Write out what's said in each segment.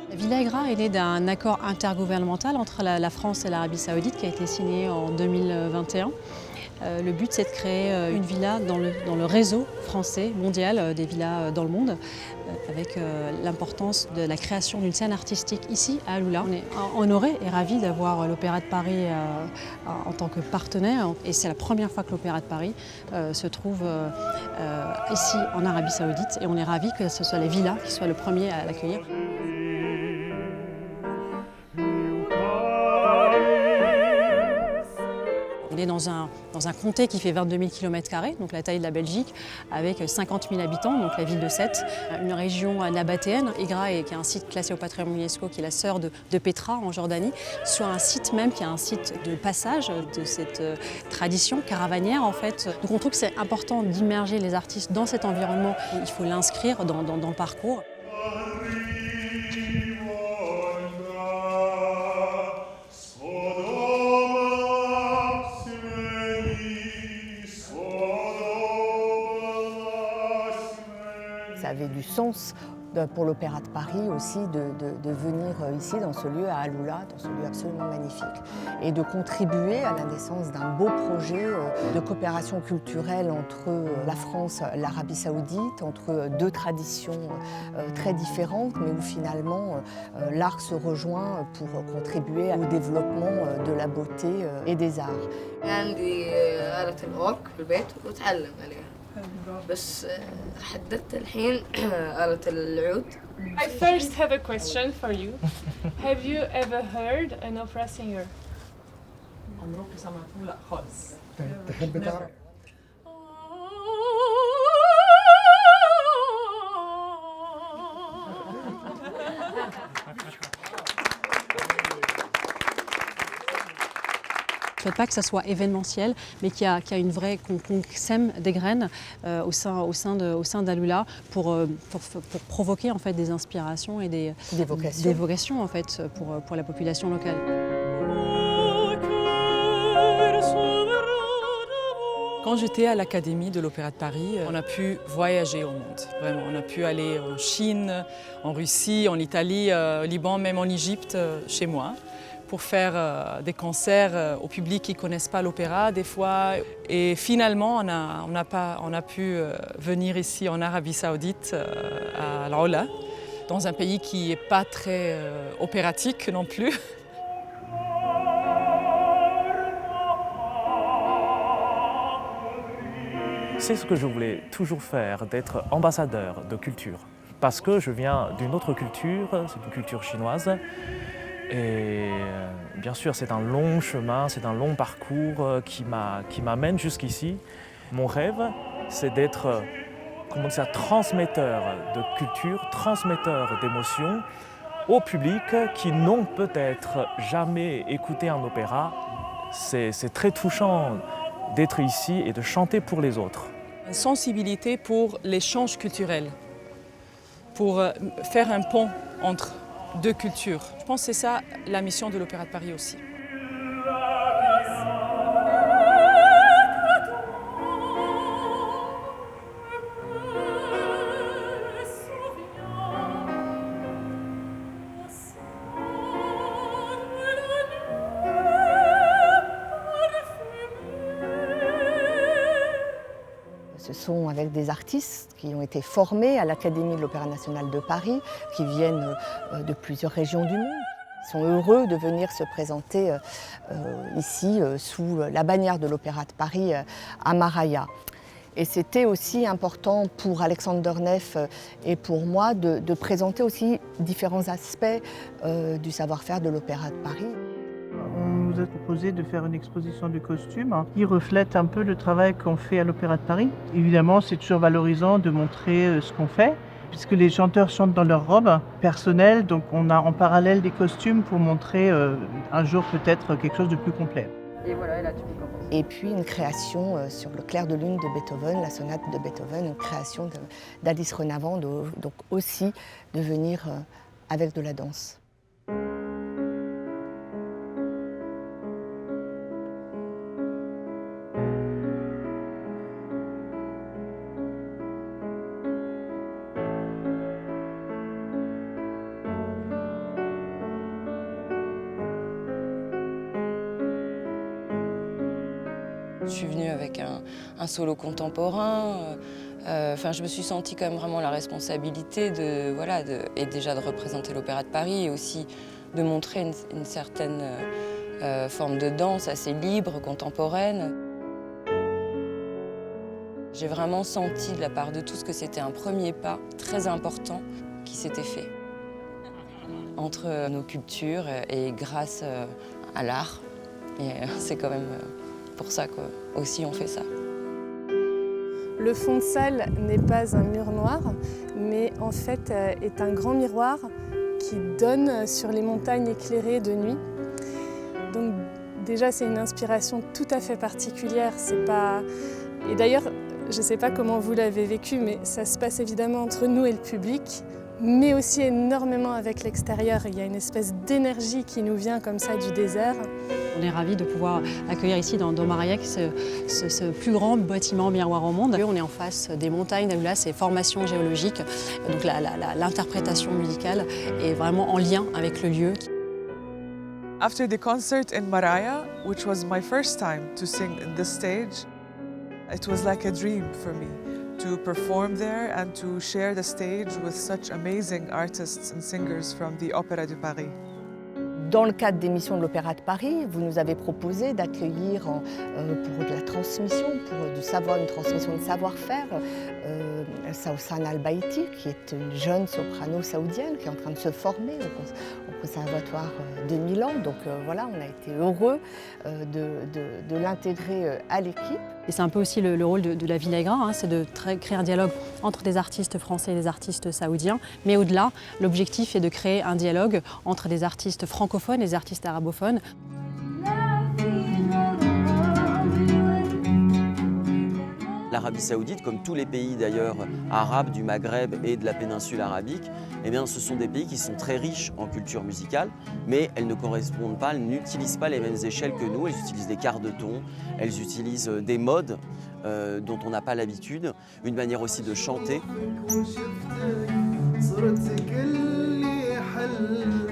La Villa Agra est née d'un accord intergouvernemental entre la France et l'Arabie Saoudite qui a été signé en 2021. Le but, c'est de créer une villa dans le réseau français mondial des villas dans le monde, avec l'importance de la création d'une scène artistique ici à Alula. On est honorés et ravis d'avoir l'Opéra de Paris en tant que partenaire. Et c'est la première fois que l'Opéra de Paris se trouve ici en Arabie Saoudite. Et on est ravis que ce soit les villas qui soient le premier à l'accueillir. On est dans un comté qui fait 22 000 km², donc la taille de la Belgique, avec 50 000 habitants, donc la ville de Sète, une région nabatéenne, Agra, qui est un site classé au patrimoine UNESCO, qui est la sœur de Petra en Jordanie, sur un site même qui est un site de passage de cette tradition caravanière en fait. Donc on trouve que c'est important d'immerger les artistes dans cet environnement. Il faut l'inscrire dans le parcours. Ça avait du sens pour l'Opéra de Paris aussi de venir ici dans ce lieu à Alula, dans ce lieu absolument magnifique, et de contribuer à la naissance d'un beau projet de coopération culturelle entre la France et l'Arabie Saoudite, entre deux traditions très différentes, mais où finalement l'art se rejoint pour contribuer au développement de la beauté et des arts. بس حددت الحين آلة العود. I first have a question for you. Have you ever heard an opera singer? عمرك سمعتوه؟ لا خالص. تحب تعرف؟ Je ne souhaite pas que ça soit événementiel, mais qu'il y a une vraie, qu'on sème des graines au sein d'Alula pour provoquer en fait des inspirations et des vocations en fait pour la population locale. Quand j'étais à l'Académie de l'Opéra de Paris, on a pu voyager au monde, vraiment. On a pu aller en Chine, en Russie, en Italie, au Liban, même en Égypte, chez moi, pour faire des concerts au public qui ne connaissent pas l'opéra des fois. Et finalement, on a pu venir ici en Arabie Saoudite, à Al-Ula, dans un pays qui n'est pas très opératique non plus. C'est ce que je voulais toujours faire, d'être ambassadeur de culture. Parce que je viens d'une autre culture, c'est une culture chinoise. Et bien sûr, c'est un long chemin, c'est un long parcours qui m'amène jusqu'ici. Mon rêve, c'est d'être transmetteur de culture, transmetteur d'émotions au public qui n'ont peut-être jamais écouté un opéra. C'est très touchant d'être ici et de chanter pour les autres. Une sensibilité pour l'échange culturel, pour faire un pont entre deux cultures. Je pense que c'est ça la mission de l'Opéra de Paris aussi. Ce sont avec des artistes qui ont été formés à l'Académie de l'Opéra national de Paris, qui viennent de plusieurs régions du monde. Ils sont heureux de venir se présenter ici sous la bannière de l'Opéra de Paris à Maraya. Et c'était aussi important pour Alexandre Neff et pour moi de présenter aussi différents aspects du savoir-faire de l'Opéra de Paris. On nous a proposé de faire une exposition de costumes qui reflète un peu le travail qu'on fait à l'Opéra de Paris. Évidemment, c'est toujours valorisant de montrer ce qu'on fait, puisque les chanteurs chantent dans leurs robes personnelles, donc on a en parallèle des costumes pour montrer un jour peut-être quelque chose de plus complet. Et voilà, et là tu peux commencer. Et puis une création sur le clair de lune de Beethoven, la sonate de Beethoven, une création d'Alice Renavant, donc aussi de venir avec de la danse. suis venue avec un solo contemporain. Je me suis sentie quand même vraiment la responsabilité et déjà de représenter l'Opéra de Paris et aussi de montrer une certaine forme de danse assez libre, contemporaine. J'ai vraiment senti de la part de tous que c'était un premier pas très important qui s'était fait entre nos cultures et grâce à l'art. Et c'est quand même pour ça qu'aussi on fait ça. Le fond de salle n'est pas un mur noir, mais en fait est un grand miroir qui donne sur les montagnes éclairées de nuit. Donc déjà c'est une inspiration tout à fait particulière. Et d'ailleurs, je ne sais pas comment vous l'avez vécu, mais ça se passe évidemment entre nous et le public, mais aussi énormément avec l'extérieur. Il y a une espèce d'énergie qui nous vient comme ça du désert. On est ravis de pouvoir accueillir ici dans Mariec ce plus grand bâtiment miroir au monde. On est en face des montagnes d'Alula, c'est formation géologique, donc l'interprétation musicale est vraiment en lien avec le lieu. After the concert in Maraya, which was my first time to sing in this stage, it was like a dream for me to perform there and to share the stage with such amazing artists and singers from the Opéra de Paris. Dans le cadre des missions de l'Opéra de Paris, vous nous avez proposé d'accueillir pour de la transmission, une transmission de savoir-faire, Saoussane Al-Baïti, qui est une jeune soprano saoudienne qui est en train de se former au Conservatoire de Milan. Donc voilà, on a été heureux de l'intégrer à l'équipe. Et c'est un peu aussi le rôle de la Villa Aigra, c'est de créer un dialogue entre des artistes français et des artistes saoudiens. Mais au-delà, l'objectif est de créer un dialogue entre des artistes francophones et des artistes arabophones. L'Arabie saoudite, comme tous les pays d'ailleurs arabes du Maghreb et de la péninsule arabique, eh bien, ce sont des pays qui sont très riches en culture musicale, mais elles ne correspondent pas, elles n'utilisent pas les mêmes échelles que nous. Elles utilisent des quarts de ton, elles utilisent des modes dont on n'a pas l'habitude, une manière aussi de chanter.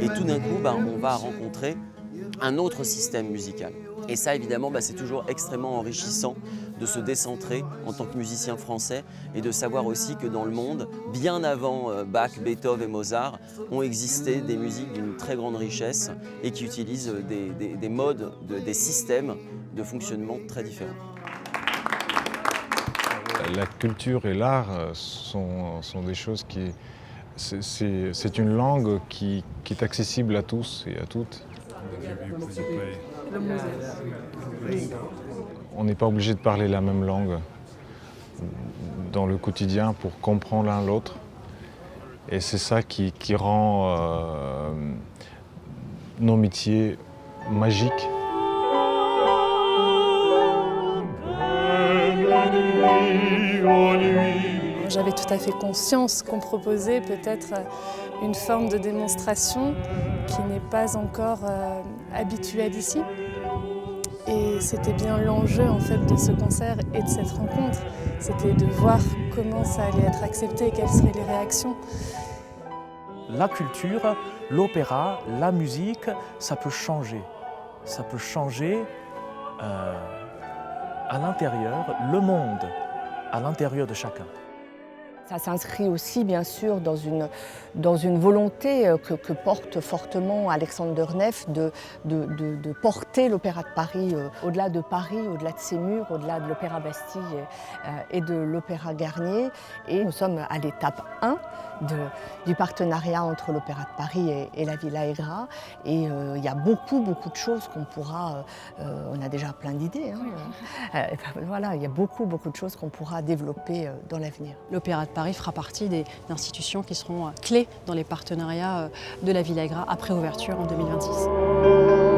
Et tout d'un coup, on va rencontrer un autre système musical. Et ça, évidemment, c'est toujours extrêmement enrichissant de se décentrer en tant que musicien français et de savoir aussi que dans le monde, bien avant Bach, Beethoven et Mozart, ont existé des musiques d'une très grande richesse et qui utilisent des modes, des systèmes de fonctionnement très différents. La culture et l'art sont des choses qui... C'est une langue qui est accessible à tous et à toutes. On n'est pas obligé de parler la même langue dans le quotidien pour comprendre l'un l'autre. Et c'est ça qui rend nos métiers magiques. J'avais tout à fait conscience qu'on proposait peut-être une forme de démonstration qui n'est pas encore habituelle ici. Et c'était bien l'enjeu en fait de ce concert et de cette rencontre. C'était de voir comment ça allait être accepté et quelles seraient les réactions. La culture, l'opéra, la musique, ça peut changer. Ça peut changer à l'intérieur, le monde, à l'intérieur de chacun. Ça s'inscrit aussi, bien sûr, dans une volonté que porte fortement Alexandre Deneff de porter l'Opéra de Paris au-delà de Paris, au-delà de ses murs, au-delà de l'Opéra Bastille et de l'Opéra Garnier. Et nous sommes à l'étape 1 du partenariat entre l'Opéra de Paris et la Villa Aigra. Et il y a beaucoup de choses qu'on pourra... on a déjà plein d'idées. Voilà, il y a beaucoup de choses qu'on pourra développer dans l'avenir. L'Opéra de Paris fera partie des institutions qui seront clés dans les partenariats de la Villa Aigra après ouverture en 2026.